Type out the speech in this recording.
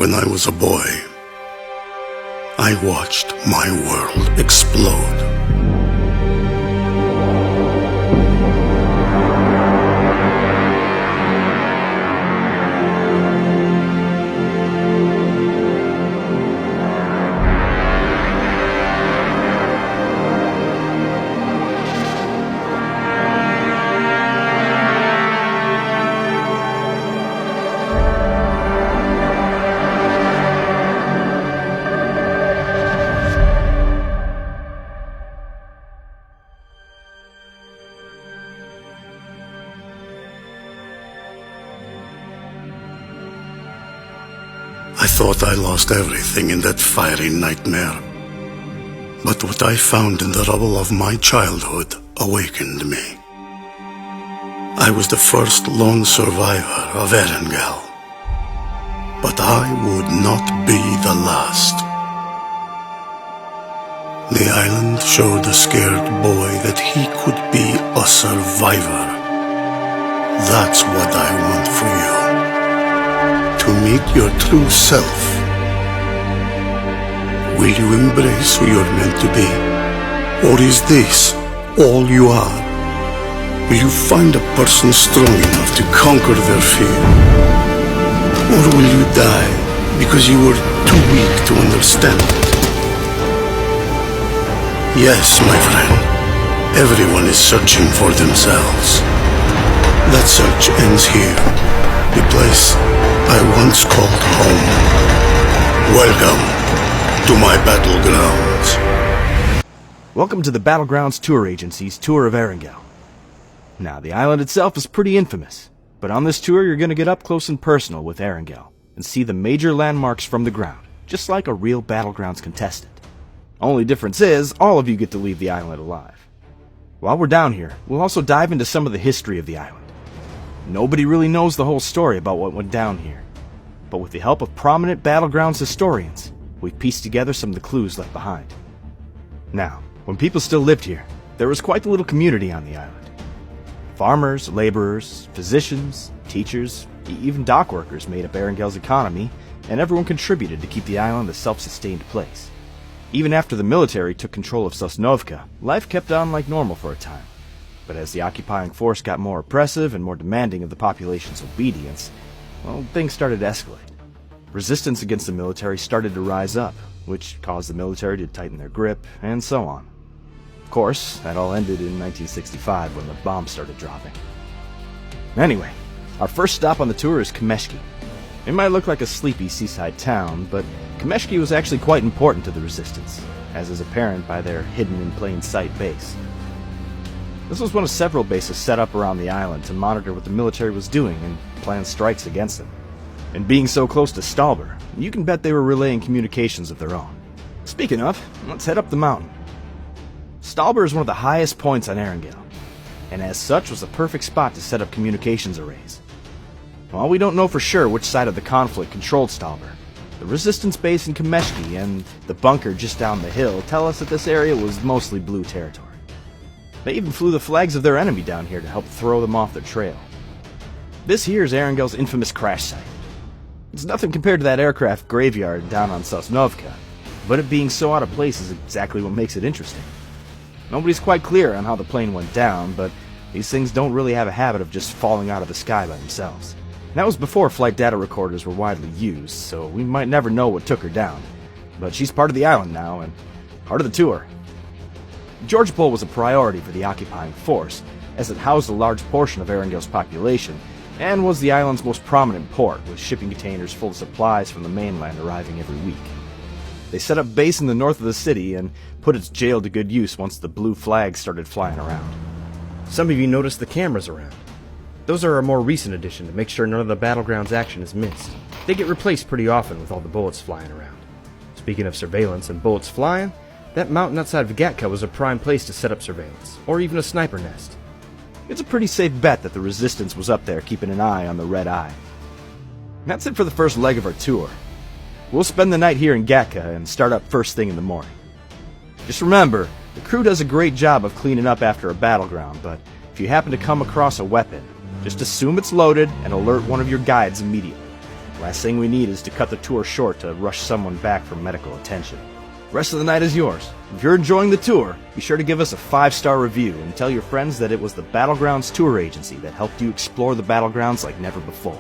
When I was a boy, I watched my world explode. I thought I lost everything in that fiery nightmare. But what I found in the rubble of my childhood awakened me. I was the first lone survivor of Erangle. But I would not be the last. The island showed a scared boy that he could be a survivor. That's what I want for you. To meet your true self. Will you embrace who you're meant to be? Or is this all you are? Will you find a person strong enough to conquer their fear? Or will you die because you were too weak to understand it? Yes, my friend, everyone is searching for themselves. That search ends here, the place I once called home. Welcome to my battlegrounds. Welcome to the Battlegrounds Tour Agency's tour of Erangle. Now, the island itself is pretty infamous, but on this tour you're going to get up close and personal with Erangle and see the major landmarks from the ground, just like a real Battlegrounds contestant. Only difference is, all of you get to leave the island alive. While we're down here, we'll also dive into some of the history of the island. Nobody really knows the whole story about what went down here, but with the help of prominent Battlegrounds historians, we've pieced together some of the clues left behind. Now, when people still lived here, there was quite the little community on the island. Farmers, laborers, physicians, teachers, even dock workers made up Erangle's economy, and everyone contributed to keep the island a self-sustained place. Even after the military took control of Sosnovka, life kept on like normal for a time. But as the occupying force got more oppressive and more demanding of the population's obedience, well, things started to escalate. Resistance against the military started to rise up, which caused the military to tighten their grip, and so on. Of course, that all ended in 1965 when the bombs started dropping. Anyway, our first stop on the tour is Kameshki. It might look like a sleepy seaside town, but Kameshki was actually quite important to the resistance, as is apparent by their hidden-in-plain-sight base. This was one of several bases set up around the island to monitor what the military was doing and plan strikes against them. And being so close to Stalber, you can bet they were relaying communications of their own. Speaking of, let's head up the mountain. Stalber is one of the highest points on Erangle, and as such was the perfect spot to set up communications arrays. While we don't know for sure which side of the conflict controlled Stalber, the resistance base in Kameshki and the bunker just down the hill tell us that this area was mostly blue territory. They even flew the flags of their enemy down here to help throw them off their trail. This here is Erangle's infamous crash site. It's nothing compared to that aircraft graveyard down on Sosnovka, but it being so out of place is exactly what makes it interesting. Nobody's quite clear on how the plane went down, but these things don't really have a habit of just falling out of the sky by themselves. And that was before flight data recorders were widely used, so we might never know what took her down. But she's part of the island now, and part of the tour. Georgopol was a priority for the occupying force, as it housed a large portion of Erangle's population, and was the island's most prominent port, with shipping containers full of supplies from the mainland arriving every week. They set up base in the north of the city and put its jail to good use once the blue flags started flying around. Some of you noticed the cameras around. Those are a more recent addition to make sure none of the Battlegrounds action is missed. They get replaced pretty often with all the bullets flying around. Speaking of surveillance and bullets flying, that mountain outside of Gatka was a prime place to set up surveillance, or even a sniper nest. It's a pretty safe bet that the resistance was up there keeping an eye on the Red Eye. That's it for the first leg of our tour. We'll spend the night here in Gatka and start up first thing in the morning. Just remember, the crew does a great job of cleaning up after a battleground, but if you happen to come across a weapon, just assume it's loaded and alert one of your guides immediately. Last thing we need is to cut the tour short to rush someone back for medical attention. The rest of the night is yours. If you're enjoying the tour, be sure to give us a 5-star review and tell your friends that it was the Battlegrounds Tour Agency that helped you explore the Battlegrounds like never before.